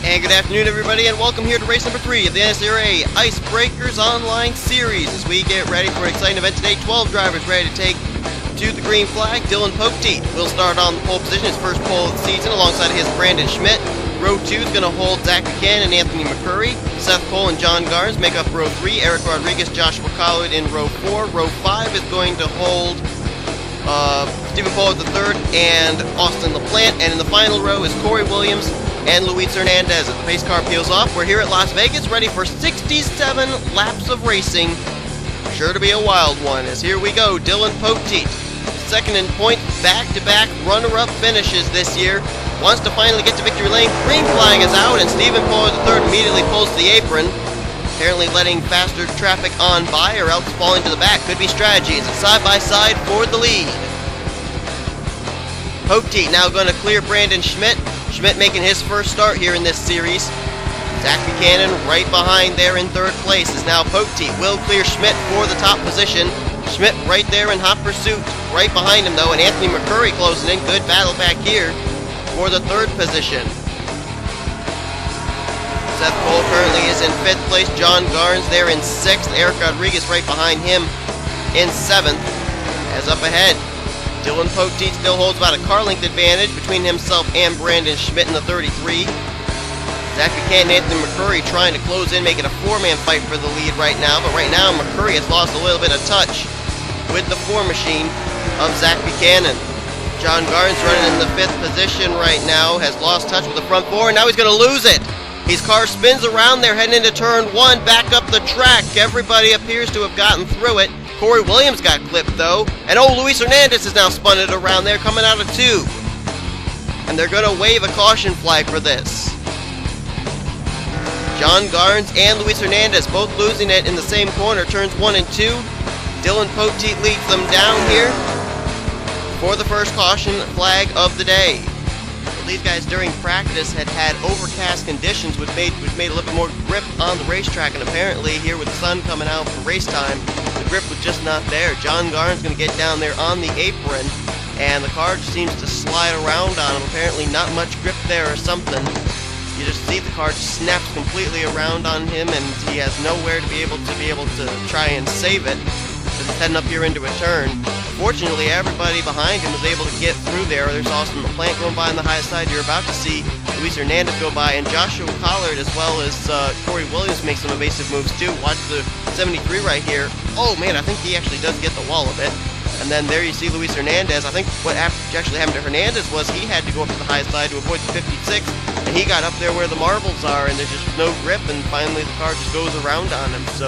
And good afternoon, everybody, and welcome here to race number 3 of the NNSCRA Icebreakers Online Series. As we get ready for an exciting event today, 12 drivers ready to take to the green flag. Dylan Poteet will start on the pole position, his first pole of the season, alongside his Brandon Schmidt. Row 2 is going to hold Zach Buchanan and Anthony McCurry. Seth Cole and John Garnes make up row 3. Eric Rodriguez, Joshua Collard in row 4. Row 5 is going to hold Stephen Pollard III and Austin LaPladd. And in the final row is Corey Williams and Luis Hernandez. As the pace car peels off, we're here at Las Vegas, ready for 67 laps of racing. Sure to be a wild one, as here we go. Dylan Poteet, second in point, back-to-back runner-up finishes this year. Wants to finally get to victory lane. Green flag is out, and Stephen Pollard III immediately pulls to the apron, apparently letting faster traffic on by, or else falling to the back. Could be strategies. It's side-by-side for the lead. Poteet now going to clear Brandon Schmidt. Schmidt making his first start here in this series. Zach Buchanan right behind there in third place is now Poteet. Will clear Schmidt for the top position. Schmidt right there in hot pursuit. Right behind him though, and Anthony McCurry closing in. Good battle back here for the third position. Seth Cole currently is in 5th place. John Garnes there in 6th. Eric Rodriguez right behind him in 7th. As up ahead, Dylan Poteet still holds about a car length advantage between himself and Brandon Schmidt in the 33. Zach Buchanan and Anthony McCurry trying to close in, making a 4-man fight for the lead right now. But right now, McCurry has lost a little bit of touch with the 4 machine of Zach Buchanan. John Garnes running in the 5th position right now, has lost touch with the front 4, and now he's going to lose it. His car spins around there, heading into turn 1, back up the track. Everybody appears to have gotten through it. Corey Williams got clipped though, and Luis Hernandez has now spun it around there, coming out of 2. And they're going to wave a caution flag for this. John Garnes and Luis Hernandez both losing it in the same corner, turns 1 and 2. Dylan Poteet leads them down here for the first caution flag of the day. These guys during practice had overcast conditions, which made a little bit more grip on the racetrack, and apparently here with the sun coming out for race time, the grip was just not there. John Garnes going to get down there on the apron, and the car just seems to slide around on him. Apparently not much grip there or something. You just see the car just snaps completely around on him, and he has nowhere to be able to try and save it. He's heading up here into a turn. Fortunately, everybody behind him was able to get through there. There's Austin LaPladd going by on the high side. You're about to see Luis Hernandez go by, and Joshua Collard as well as Corey Williams make some evasive moves too. Watch the 73 right here. Oh man, I think he actually does get the wall of it. And then there you see Luis Hernandez. I think what actually happened to Hernandez was he had to go up to the high side to avoid the 56, and he got up there where the marbles are, and there's just no grip, and finally the car just goes around on him. So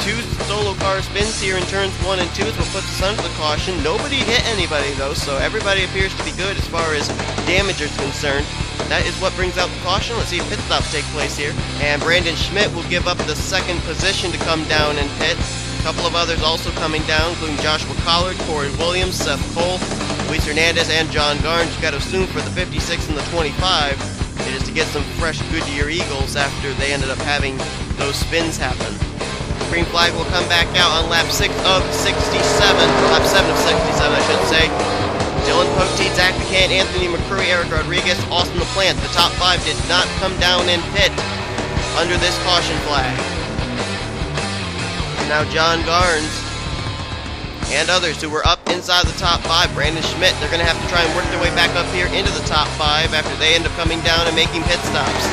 2 solo car spins here in turns 1 and 2 is what puts us under the caution. Nobody hit anybody though, so everybody appears to be good as far as damage is concerned. That is what brings out the caution. Let's see if pit stops take place here. And Brandon Schmidt will give up the 2nd position to come down and pit. A couple of others also coming down, including Joshua Collard, Corey Williams, Seth Cole, Luis Hernandez, and John Garnes. You've got to assume for the 56 and the 25, it is to get some fresh Goodyear Eagles after they ended up having those spins happen. Green flag will come back out on lap 6 of 67, lap 7 of 67, I should say. Dylan Poteet, Zach Buchanan, Anthony McCurry, Eric Rodriguez, Austin LaPladd. The top 5 did not come down in pit under this caution flag. And now John Garnes and others who were up inside the top 5, Brandon Schmidt, they're going to have to try and work their way back up here into the top 5 after they end up coming down and making pit stops.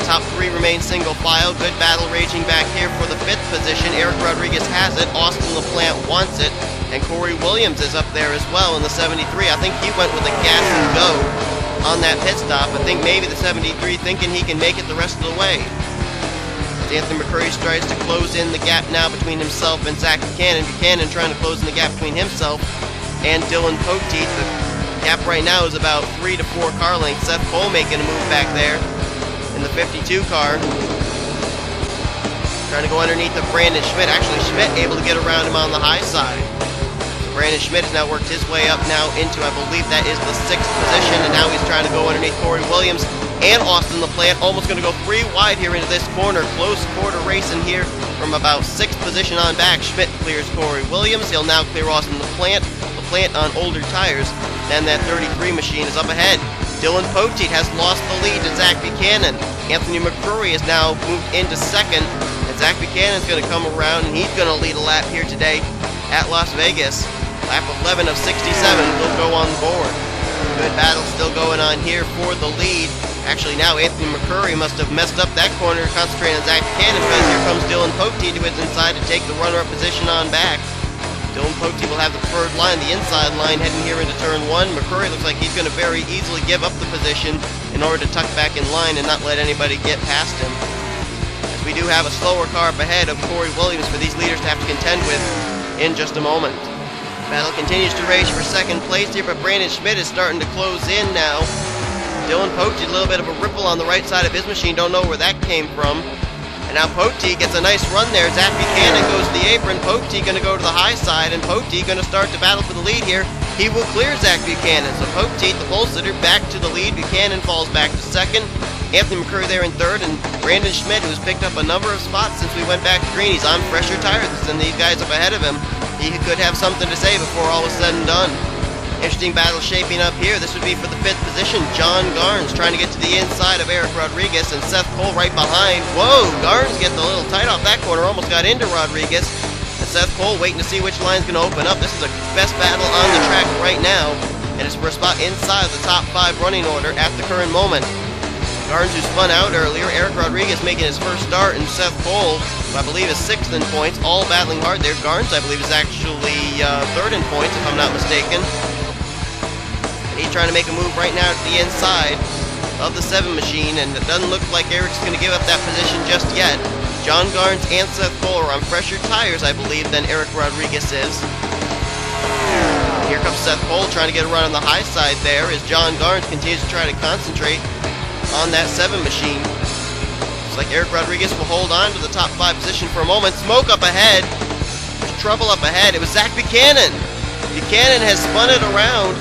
Top 3 remain single file. Good battle raging back here for the 5th position. Eric Rodriguez has it. Austin LaPladd wants it. And Corey Williams is up there as well in the 73. I think he went with a gas and go on that pit stop. I think maybe the 73 thinking he can make it the rest of the way. Anthony McCurry tries to close in the gap now between himself and Zach Buchanan. Buchanan trying to close in the gap between himself and Dylan Poteet. The gap right now is about 3 to 4 car lengths. Seth Cole making a move back there in the 52 car. Trying to go underneath of Brandon Schmidt. Actually, Schmidt able to get around him on the high side. So Brandon Schmidt has now worked his way up now into, I believe that is the 6th position, and now he's trying to go underneath Corey Williams and Austin LaPladd. Almost going to go 3 wide here into this corner. Close quarter racing here from about 6th position on back. Schmidt clears Corey Williams. He'll now clear Austin LaPladd. LaPladd on older tires. Then that 33 machine is up ahead. Dylan Poteet has lost the lead to Zach Buchanan. Anthony McCrory has now moved into second, and Zach Buchanan's going to come around, and he's going to lead a lap here today at Las Vegas. Lap 11 of 67 will go on the board. Good battle still going on here for the lead. Actually, now Anthony McCrory must have messed up that corner, concentrating on Zach Buchanan, because here comes Dylan Poteet to his inside to take the runner-up position on back. Dylan Poteet will have the preferred line, the inside line, heading here into turn 1. McCrory looks like he's going to very easily give up the position in order to tuck back in line and not let anybody get past him. As we do have a slower car up ahead of Corey Williams for these leaders to have to contend with in just a moment. Battle continues to rage for second place here, but Brandon Schmidt is starting to close in now. Dylan Poteet, a little bit of a ripple on the right side of his machine, don't know where that came from. And now Poteet gets a nice run there. Zach Buchanan goes to the apron. Poteet going to go to the high side, and Poteet going to start the battle for the lead here. He will clear Zach Buchanan. So Poteet, the pole sitter, back to the lead. Buchanan falls back to second. Anthony McCrory there in third, and Brandon Schmidt, who's picked up a number of spots since we went back to green. He's on fresher tires than these guys up ahead of him. He could have something to say before all is said and done. Interesting battle shaping up here. This would be for the 5th position. John Garnes trying to get to the inside of Eric Rodriguez, and Seth Cole right behind. Whoa, Garnes getting a little tight off that corner, almost got into Rodriguez. And Seth Cole waiting to see which line's going to open up. This is the best battle on the track right now, and it's for a spot inside the top 5 running order at the current moment. Garnes, who spun out earlier, Eric Rodriguez making his first start, and Seth Cole, who I believe is 6th in points, all battling hard there. Garnes, I believe, is actually 3rd in points, if I'm not mistaken. He's trying to make a move right now to the inside of the 7 machine, and it doesn't look like Eric's going to give up that position just yet. John Garnes and Seth Cole are on fresher tires, I believe, than Eric Rodriguez is. Here comes Seth Cole trying to get a run on the high side there as John Garnes continues to try to concentrate on that 7 machine. Looks like Eric Rodriguez will hold on to the top 5 position for a moment. Smoke up ahead. There's trouble up ahead. It was Zach Buchanan. Buchanan has spun it around.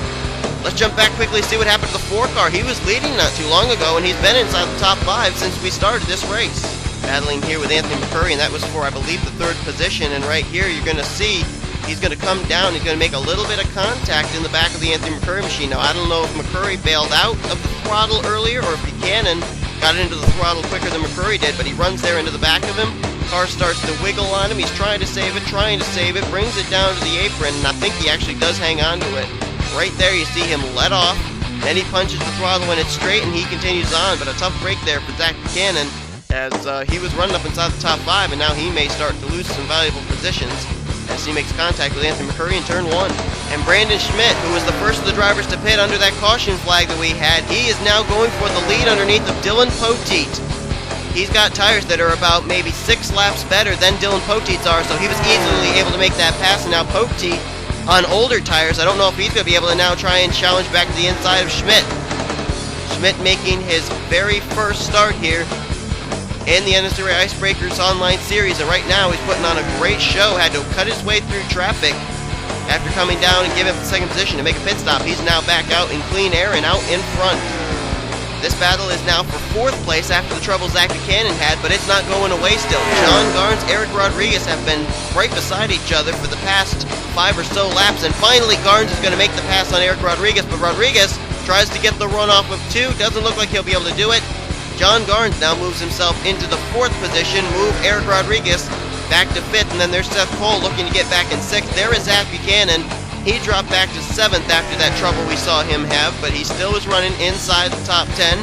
Let's jump back quickly and see what happened to the 4 car. He was leading not too long ago, and he's been inside the top 5 since we started this race. Battling here with Anthony McCrory, and that was for, I believe, the 3rd position. And right here, you're going to see he's going to come down. He's going to make a little bit of contact in the back of the Anthony McCrory machine. Now, I don't know if McCrory bailed out of the throttle earlier or if Buchanan got into the throttle quicker than McCrory did, but he runs there into the back of him. Car starts to wiggle on him. He's trying to save it, brings it down to the apron, and I think he actually does hang on to it. Right there, you see him let off, then he punches the throttle when it's straight, and he continues on, but a tough break there for Zach Buchanan, as he was running up inside the top 5, and now he may start to lose some valuable positions as he makes contact with Anthony McCrory in turn 1. And Brandon Schmidt, who was the first of the drivers to pit under that caution flag that we had, he is now going for the lead underneath of Dylan Poteet. He's got tires that are about maybe 6 laps better than Dylan Poteet's are, so he was easily able to make that pass, and now Poteet, on older tires, I don't know if he's going to be able to now try and challenge back to the inside of Schmidt. Schmidt making his very first start here in the NNSCRA Icebreakers Online Series, and right now he's putting on a great show. Had to cut his way through traffic after coming down and giving up the 2nd position to make a pit stop. He's now back out in clean air and out in front. This battle is now for 4th place after the trouble Zach Buchanan had, but it's not going away still. John Garnes, Eric Rodriguez have been right beside each other for the past 5 or so laps, and finally Garnes is going to make the pass on Eric Rodriguez, but Rodriguez tries to get the runoff of 2. Doesn't look like he'll be able to do it. John Garnes now moves himself into the 4th position, move Eric Rodriguez back to 5th, and then there's Seth Cole looking to get back in 6th. There is Zach Buchanan. He dropped back to 7th after that trouble we saw him have, but he still is running inside the top 10.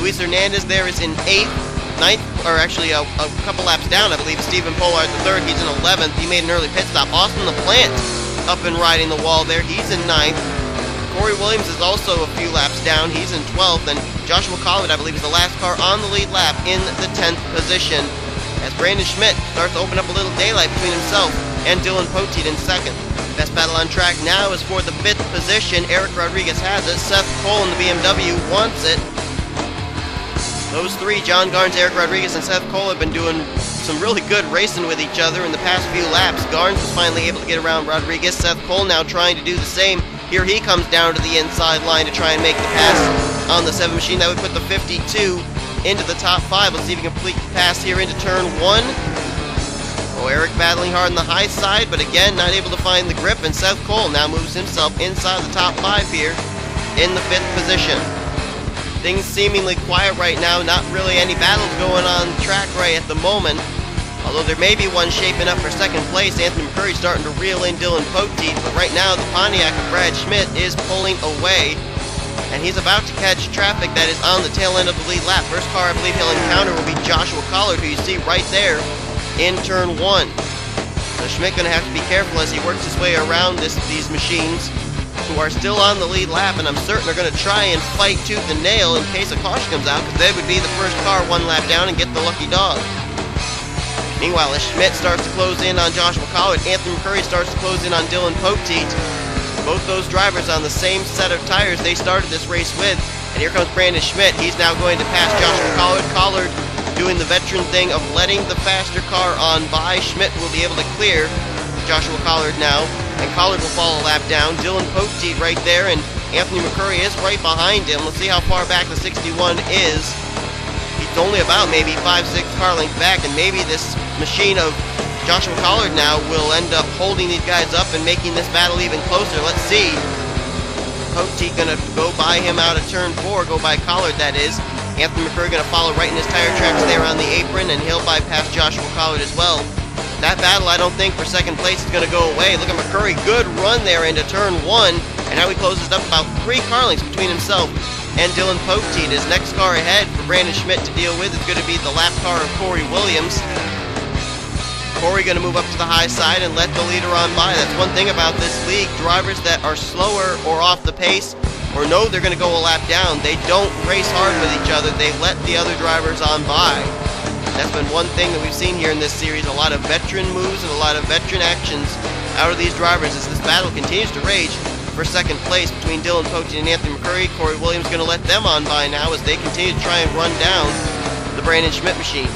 Luis Hernandez there is in 8th, 9th, or actually a couple laps down, I believe. Stephen Pollard the 3rd, he's in 11th. He made an early pit stop. Austin LaPladd up and riding the wall there. He's in 9th. Corey Williams is also a few laps down. He's in 12th, and Joshua Collins, I believe, is the last car on the lead lap in the 10th position, as Brandon Schmidt starts to open up a little daylight between himself and Dylan Poteet in 2nd. Best battle on track now is for the 5th position. Eric Rodriguez has it. Seth Cole in the BMW wants it. Those 3, John Garnes, Eric Rodriguez, and Seth Cole, have been doing some really good racing with each other in the past few laps. Garnes was finally able to get around Rodriguez. Seth Cole now trying to do the same. Here he comes down to the inside line to try and make the pass on the 7 machine. That would put the 52 into the top 5. Let's see if he can complete the pass here into turn 1. Oh, Eric battling hard on the high side, but again, not able to find the grip, and Seth Cole now moves himself inside the top 5 here in the 5th position. Things seemingly quiet right now, not really any battles going on track right at the moment. Although there may be one shaping up for second place. Anthony McCurry starting to reel in Dylan Poteet, but right now the Pontiac of Brad Schmidt is pulling away, and he's about to catch traffic that is on the tail end of the lead lap. First car I believe he'll encounter will be Joshua Collard, who you see right there in turn 1. So Schmidt going to have to be careful as he works his way around these machines, who are still on the lead lap, and I'm certain they're going to try and fight tooth and nail in case a caution comes out, because they would be the first car one lap down and get the lucky dog. Meanwhile, as Schmidt starts to close in on Joshua Collard, Anthony McCurry starts to close in on Dylan Poteet. Both those drivers on the same set of tires they started this race with. And here comes Brandon Schmidt. He's now going to pass Joshua Collard. Collard doing the veteran thing of letting the faster car on by. Schmidt will be able to clear Joshua Collard now, and Collard will fall a lap down. Dylan Poteet right there, and Anthony McCurry is right behind him. Let's see how far back the 61 is. He's only about maybe 5-6 car lengths back, and maybe this machine of Joshua Collard now will end up holding these guys up and making this battle even closer. Let's see. Poteet gonna go by him out of turn 4, go by Collard that is. Anthony McCurry gonna follow right in his tire tracks there on the apron, and he'll bypass Joshua Collard as well. That battle, I don't think, for second place is gonna go away. Look at McCurry, good run there into turn 1, and now he closes up about 3 car lengths between himself and Dylan Poteet. His next car ahead for Brandon Schmidt to deal with is going to be the lap car of Corey Williams. Corey going to move up to the high side and let the leader on by. That's one thing about this league. Drivers that are slower or off the pace or know they're going to go a lap down, they don't race hard with each other. They let the other drivers on by. That's been one thing that we've seen here in this series. A lot of veteran moves and a lot of veteran actions out of these drivers as this battle continues to rage for second place between Dylan Poteet and Anthony McCurry. Corey Williams going to let them on by now as they continue to try and run down the Brandon Schmidt machine.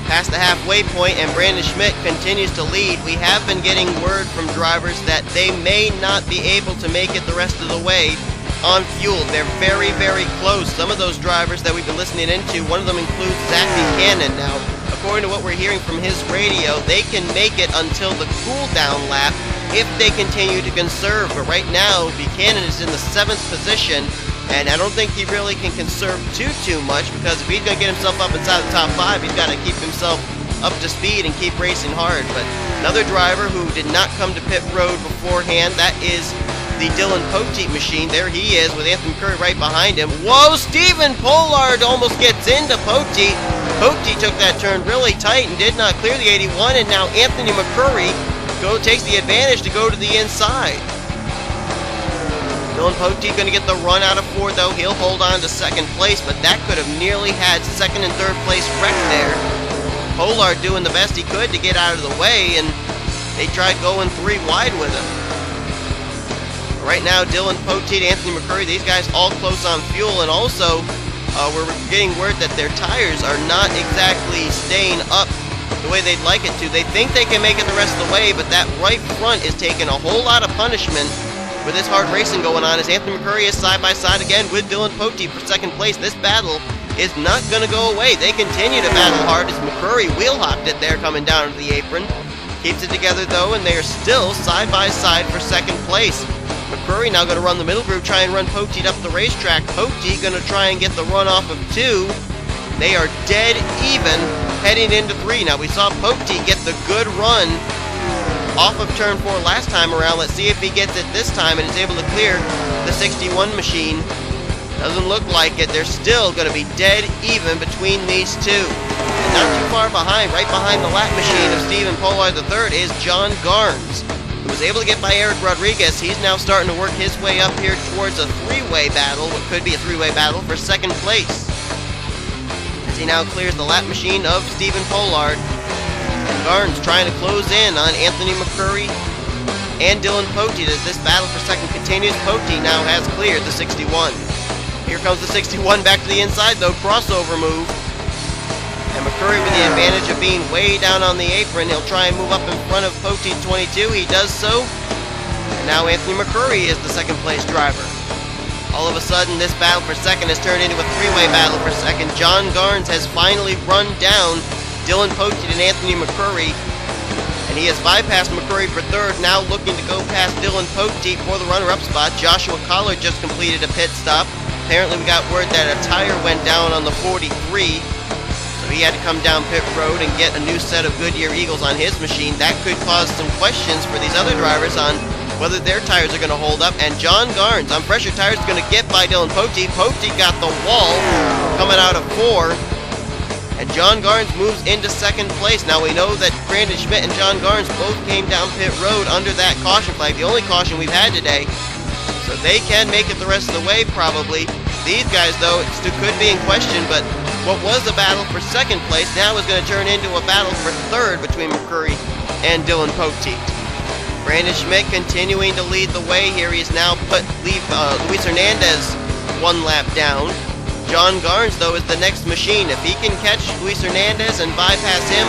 Past the halfway point, and Brandon Schmidt continues to lead. We have been getting word from drivers that they may not be able to make it the rest of the way on fuel. They're very, very close. Some of those drivers that we've been listening into, one of them includes Zach Buchanan. Now, according to what we're hearing from his radio, they can make it until the cool-down lap if they continue to conserve. But right now, Buchanan is in the 7th position, and I don't think he really can conserve too much, because if he's going to get himself up inside the top 5, he's got to keep himself up to speed and keep racing hard. But another driver who did not come to pit road beforehand, that is the Dylan Poteet machine. There he is with Anthony McCurry right behind him. Whoa, Stephen Pollard almost gets into Poteet. Poteet took that turn really tight and did not clear the 81, and now Anthony McCurry takes the advantage to go to the inside. Dylan Poteet going to get the run out of 4, though. He'll hold on to second place, but that could have nearly had second and third place wrecked there. Pollard doing the best he could to get out of the way, and they tried going 3 wide with him. Right now, Dylan Poteet, Anthony McCurry, these guys all close on fuel, and also we're getting word that their tires are not exactly staying up the way they'd like it to. They think they can make it the rest of the way, but that right front is taking a whole lot of punishment with this hard racing going on, as Anthony McCurry is side by side again with Dylan Poteet for second place. This battle is not going to go away. They continue to battle hard as McCurry wheel hopped it there coming down to the apron. Keeps it together though, and they are still side by side for second place. McCurry now going to run the middle group, try and run Poteet up the racetrack. Poteet going to try and get the run off of 2. They are dead even heading into 3. Now we saw Poteet get the good run off of turn 4 last time around. Let's see if he gets it this time and is able to clear the 61 machine. Doesn't look like it. They're still going to be dead even between these two. And not too far behind, right behind the lap machine of Stephen Pollard III, is John Garnes, who was able to get by Eric Rodriguez. He's now starting to work his way up here towards a 3-way battle, what could be a 3-way battle for second place, as he now clears the lap machine of Stephen Pollard. And Garnes trying to close in on Anthony McCurry and Dylan Poteet as this battle for second continues. Poteet now has cleared the 61. Here comes the 61 back to the inside though, crossover move. And McCurry with the advantage of being way down on the apron. He'll try and move up in front of Poteet 22. He does so. And now Anthony McCurry is the second place driver. All of a sudden, this battle for second has turned into a 3-way battle for second. John Garnes has finally run down Dylan Poteet and Anthony McCurry, and he has bypassed McCurry for third, now looking to go past Dylan Poteet for the runner-up spot. Joshua Collard just completed a pit stop. Apparently we got word that a tire went down on the 43, so he had to come down pit road and get a new set of Goodyear Eagles on his machine. That could cause some questions for these other drivers on whether their tires are going to hold up. And John Garnes on pressure tires is going to get by Dylan Poteet. Poteet got the wall coming out of 4. And John Garnes moves into second place. Now we know that Brandon Schmidt and John Garnes both came down pit road under that caution flag, the only caution we've had today. So they can make it the rest of the way probably. These guys though, it still could be in question, but what was a battle for second place now is going to turn into a battle for third between McCurry and Dylan Poteet. Brandon Schmidt continuing to lead the way here. He's now Luis Hernandez 1 lap down. John Garnes, though, is the next machine. If he can catch Luis Hernandez and bypass him,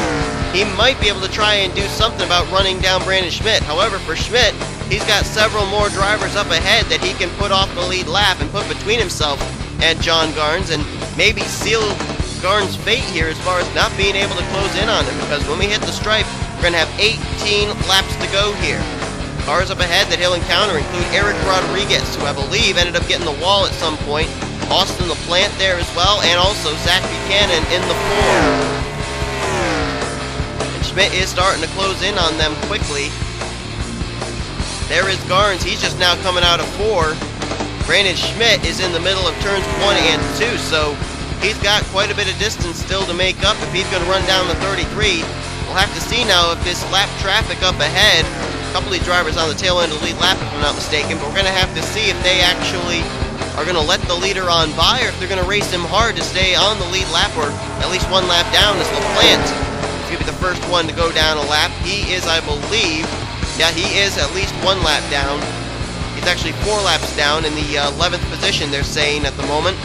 he might be able to try and do something about running down Brandon Schmidt. However, for Schmidt, he's got several more drivers up ahead that he can put off the lead lap and put between himself and John Garnes, and maybe seal Garnes' fate here as far as not being able to close in on him, because when we hit the stripe, we're going to have 18 laps to go here. Cars up ahead that he'll encounter include Eric Rodriguez, who I believe ended up getting the wall at some point, Austin LaPladd there as well, and also Zach Buchanan in the 4. And Schmidt is starting to close in on them quickly. There is Garnes. He's just now coming out of 4. Brandon Schmidt is in the middle of turns 1 and 2, so he's got quite a bit of distance still to make up if he's going to run down the 33. We'll have to see now if this lap traffic up ahead, a couple of drivers on the tail end of the lead lap if I'm not mistaken, but we're going to have to see if they actually are going to let the leader on by, or if they're going to race him hard to stay on the lead lap, or at least 1 lap down as LaPladd. He's going to be the first one to go down a lap. He is, I believe, yeah, he is at least 1 lap down. He's actually 4 laps down in the 11th position, they're saying at the moment.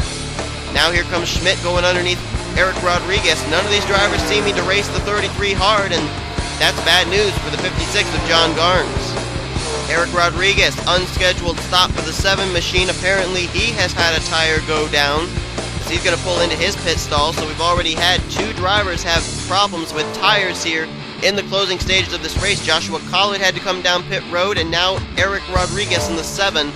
Now here comes Schmidt going underneath Eric Rodriguez. None of these drivers seeming to race the 33 hard, and that's bad news for the 56 of John Garnes. Eric Rodriguez, unscheduled stop for the 7 machine. Apparently he has had a tire go down, so he's going to pull into his pit stall. So we've already had 2 drivers have problems with tires here in the closing stages of this race. Joshua Collard had to come down pit road, and now Eric Rodriguez in the 7.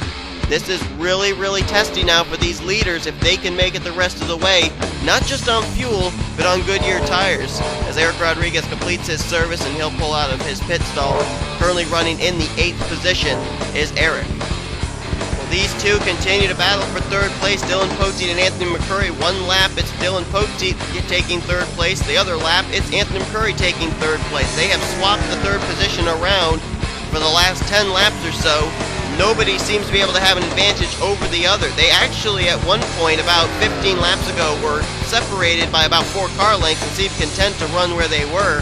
This is really, really testy now for these leaders if they can make it the rest of the way, not just on fuel, but on Goodyear tires. As Eric Rodriguez completes his service and he'll pull out of his pit stall. Currently running in the 8th position is Eric. Well, these 2 continue to battle for 3rd place. Dylan Poteet and Anthony McCurry. 1 lap, it's Dylan Poteet taking 3rd place. The other lap, it's Anthony McCurry taking 3rd place. They have swapped the 3rd position around for the last 10 laps or so. Nobody seems to be able to have an advantage over the other. They actually, at one point, about 15 laps ago, were separated by about 4 car lengths and seemed content to run where they were.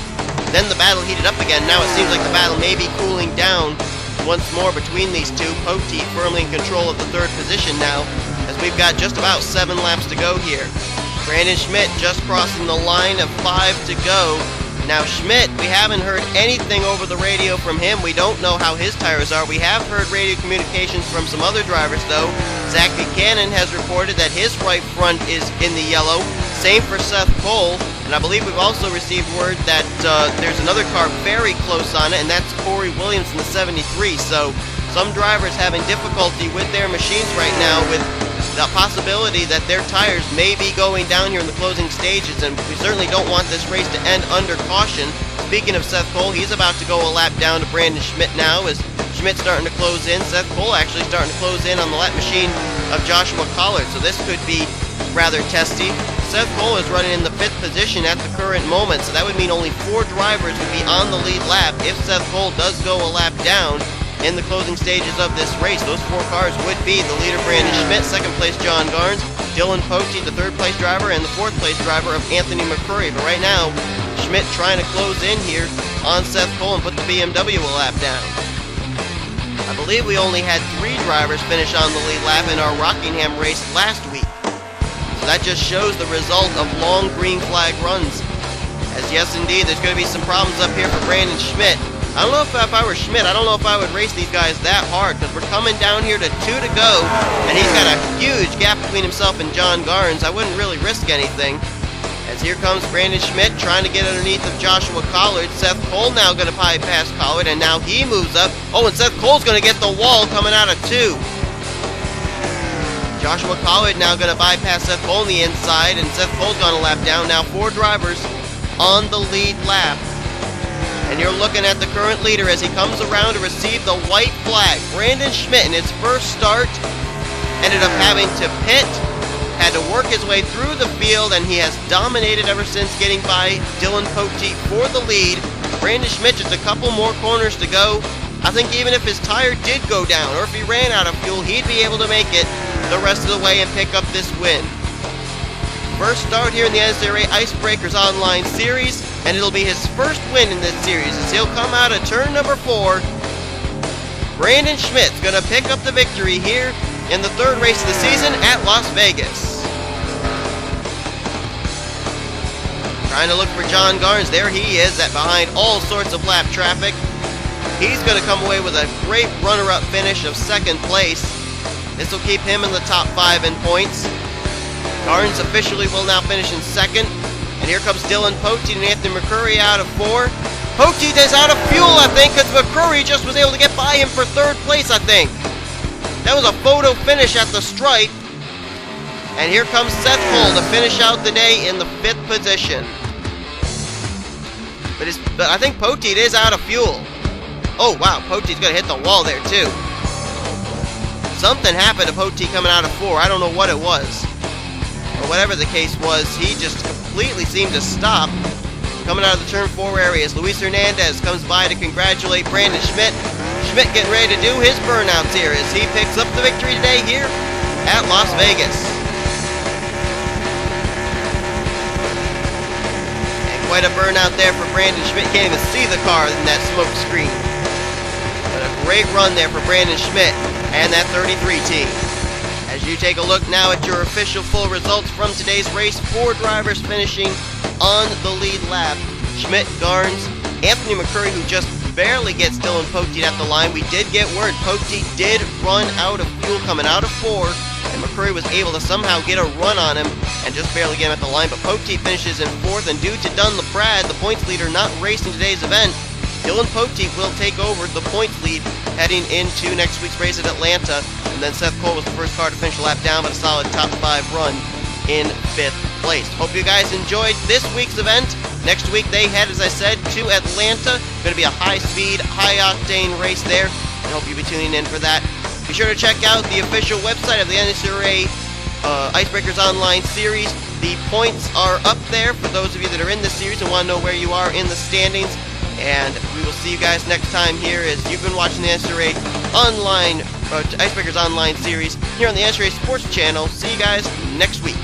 Then the battle heated up again. Now it seems like the battle may be cooling down once more between these 2. Poteet firmly in control of the 3rd position now, as we've got just about 7 laps to go here. Brandon Schmidt just crossing the line of 5 to go. Now Schmidt, we haven't heard anything over the radio from him. We don't know how his tires are. We have heard radio communications from some other drivers though. Zach Buchanan has reported that his right front is in the yellow. Same for Seth Cole. And I believe we've also received word that there's another car very close on it, and that's Corey Williams in the 73. So some drivers having difficulty with their machines right now, with the possibility that their tires may be going down here in the closing stages, and we certainly don't want this race to end under caution. Speaking of Seth Cole, he's about to go a lap down to Brandon Schmidt now, as Schmidt's starting to close in. Seth Cole actually starting to close in on the lap machine of Joshua Collard, so this could be rather testy. Seth Cole is running in the 5th position at the current moment, so that would mean only 4 drivers would be on the lead lap if Seth Cole does go a lap down in the closing stages of this race. Those 4 cars would be the leader Brandon Schmidt, 2nd place John Garnes, Dylan Poteet, the 3rd place driver, and the 4th place driver of Anthony McCurry. But right now, Schmidt trying to close in here on Seth Cole and put the BMW a lap down. I believe we only had 3 drivers finish on the lead lap in our Rockingham race last week. So that just shows the result of long green flag runs. As yes indeed, there's going to be some problems up here for Brandon Schmidt. I don't know if I were Schmidt, I don't know if I would race these guys that hard, because we're coming down here to 2 to go, and he's got a huge gap between himself and John Garnes. I wouldn't really risk anything. As here comes Brandon Schmidt trying to get underneath of Joshua Collard. Seth Cole now going to bypass Collard, and now he moves up. Oh, and Seth Cole's going to get the wall coming out of 2. Joshua Collard now going to bypass Seth Cole on the inside, and Seth Cole's gone a lap down. Now 4 drivers on the lead lap. And you're looking at the current leader as he comes around to receive the white flag. Brandon Schmidt in his first start ended up having to pit, had to work his way through the field, and he has dominated ever since, getting by Dylan Poteet for the lead. Brandon Schmidt just a couple more corners to go. I think even if his tire did go down, or if he ran out of fuel, he'd be able to make it the rest of the way and pick up this win. First start here in the NNSCRA Icebreakers Online Series, and it'll be his first win in this series as he'll come out of turn number 4. Brandon Schmidt's going to pick up the victory here in the 3rd race of the season at Las Vegas. Trying to look for John Garnes. There he is, behind all sorts of lap traffic. He's going to come away with a great runner-up finish of 2nd place. This will keep him in the top 5 in points. Garnes officially will now finish in 2nd. And here comes Dylan Poteet and Anthony McCurry out of 4. Poteet is out of fuel, I think, because McCurry just was able to get by him for 3rd place, I think. That was a photo finish at the stripe. And here comes Seth Cole to finish out the day in the 5th position. But I think Poteet is out of fuel. Oh, wow, Poteet's going to hit the wall there, too. Something happened to Poteet coming out of 4. I don't know what it was. But whatever the case was, he just completely seemed to stop coming out of the turn 4 areas. Luis Hernandez comes by to congratulate Brandon Schmidt. Schmidt getting ready to do his burnouts here as he picks up the victory today here at Las Vegas. And quite a burnout there for Brandon Schmidt. Can't even see the car in that smoke screen. But a great run there for Brandon Schmidt and that 33 team. As you take a look now at your official full results from today's race, 4 drivers finishing on the lead lap. Schmidt, Garnes, Anthony McCurry, who just barely gets Dylan Poteet at the line. We did get word Poteet did run out of fuel coming out of 4, and McCurry was able to somehow get a run on him and just barely get him at the line. But Poteet finishes in 4th, and due to Dunn LaPradd, the points leader, not racing today's event, Dylan Poteet will take over the points lead heading into next week's race at Atlanta. And then Seth Cole was the first car to finish a lap down, but a solid top 5 run in 5th place. Hope you guys enjoyed this week's event. Next week they head, as I said, to Atlanta. Going to be a high-speed, high-octane race there, and hope you'll be tuning in for that. Be sure to check out the official website of the NNSCRA Icebreakers Online Series. The points are up there for those of you that are in the series and want to know where you are in the standings. And we will see you guys next time here as you've been watching the NNSCRA Icebreakers Online Series here on the NNSCRA Sports Channel. See you guys next week.